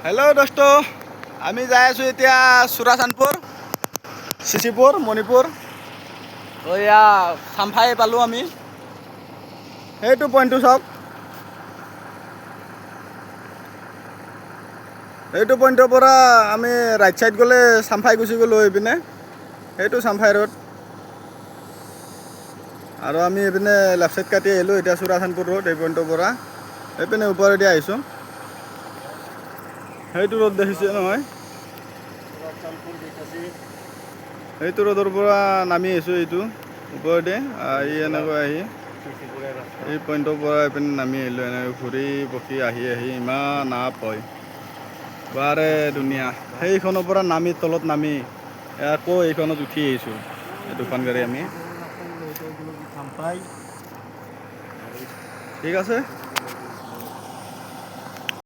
Hello दोस्तों आमी जाय आছো এতিয়া চুৰাচানপুৰ চিচিপুৰ মণিপুৰ তো ইয়া চামফাই পালো আমি সেইটো পইণ্টটো চাওক এইটো পইণ্টৰ পৰা আমি ৰাইট সাইড গলে চামফাই গুছি গলো এইপিনে সেইটো চামফাই ৰোড আৰু আমি এইপিনে লেফট সাইড কাটি আহিলো এতিয়া চুৰাচানপুৰ ৰোড এই পইণ্টৰ পৰা এইপিনে ওপৰেদি আহিছো সেইটো ৰোড দেখিছে নহয় এইটো ৰোডৰ পৰা নামি আহিছো এইটো ওপৰতে এই এনেকৈ আহি এই পইণ্টৰ পৰা এইপিনে নামি আহিলো এনেকৈ ঘূৰি পকি আহি ইমান আপ হয় বাৰে দুনিয়া সেইখনৰ পৰা নামি তলত নামি আকৌ এইখনত উঠি আহিছো এই দুখন গাড়ী আমি ঠিক আছে।